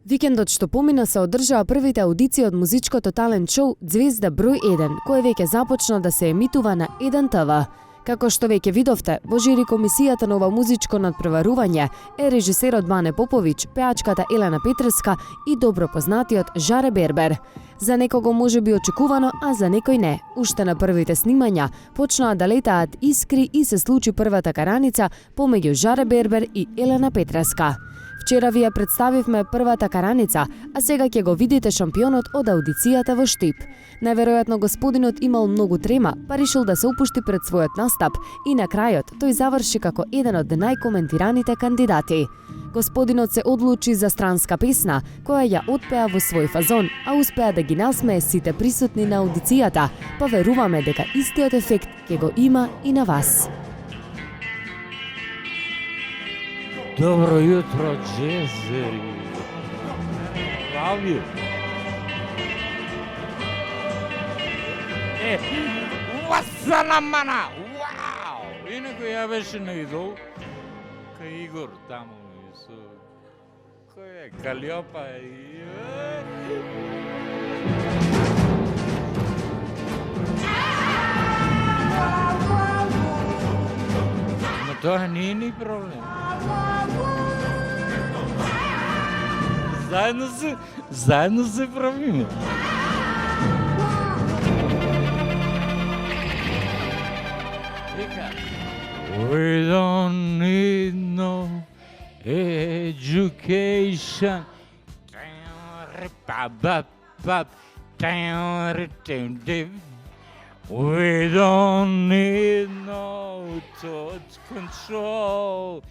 Викендот што помина се одржаа првите аудиции од музичкото талент шоу Звезда број 1, кој веќе започна да се емитува на 1 ТВ. Како што веќе видовте, во жири комисијата на ова музичко надпреварување е режисерот Бане Поповиќ, пеачката Елена Петреска и добро познатиот Жаре Бербер. За некого може би очекувано, а за некој не. Уште на првите снимања почнаа да летаат искри и се случи првата караница помеѓу Жаре Бербер и Елена Петреска. Вчера ви ја представивме првата караница, а сега ќе го видите шампионот од аудицијата во Штип. Најверојатно господинот имал многу трема, па решил да се упушти пред својот настап и на крајот тој заврши како еден од најкоментираните кандидати. Господинот се одлучи за странска песна, која ја отпеа во свој фазон, а успеа да ги насмее сите присутни на аудицијата, па веруваме дека истиот ефект ќе го има и на вас. Dobro jutro, džezeri. Pravi. Vasana mana! Вау! Инако ја беше на идол, кај Игор таму со кој е Калиопа и но тоа не е ни проблем. Заедно се правиме. We don't need no education. We don't need no thought control.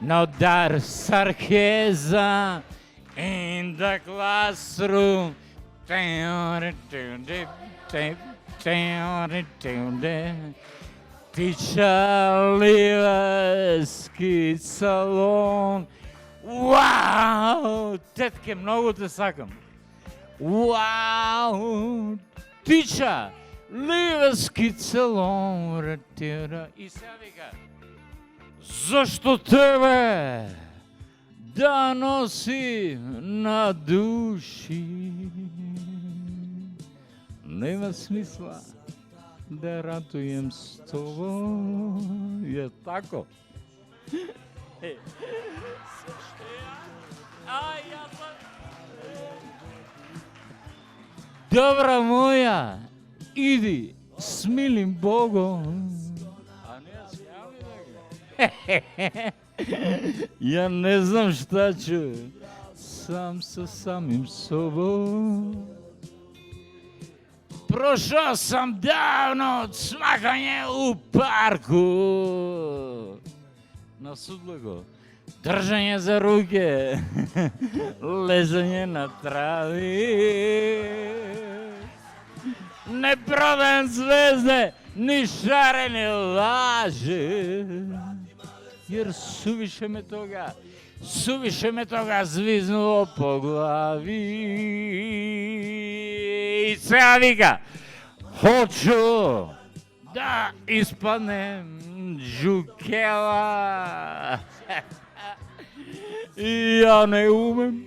No dar sarcasm in the classroom. Teacher, leave us kids alone. Wow! Tetke, mnogo te sakam. Wow! Teacher, leave us kids alone. И сега вика, зашто тебе да носи на души? Нема смисла да ратуjem с тобой. Je tako? Dobra moja, idi s milim Bogom. A ne smijali da ja ne znam šta ću sam sa samim sobom. Prošao sam davno od smakanje u parku. Na Sudlego. Držanje za ruke, lezanje na travi. Ne prodajem zvezde, ni šarene laže. Jer suviše me toga zviznulo po glavi. I сега вика, hoću da ispadnem žukela. I ja ne umem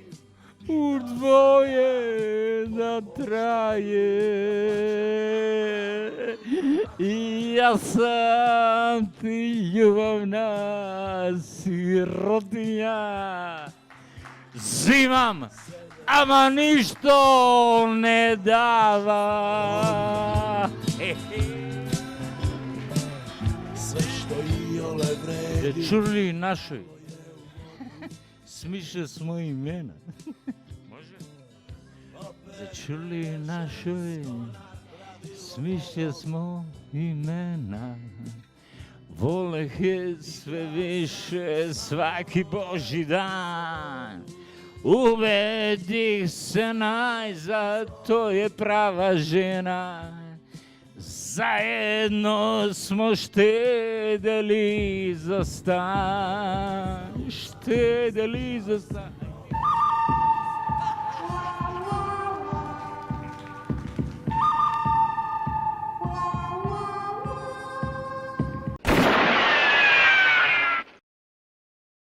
u dvoje da traje. I ja sam ti ljubavna sirotinja. Zimam, ama ništo ne dava. Sve što iole vredi. Je čuli našoj? Smišlja smo imena. Može? Je čuli našoj? Smišlja smo imena. Voleh je sve više svaki Božji dan. Ubedih se najzad, to je prava žena. Zajedno smo štedeli za stan. Štedeli za stan.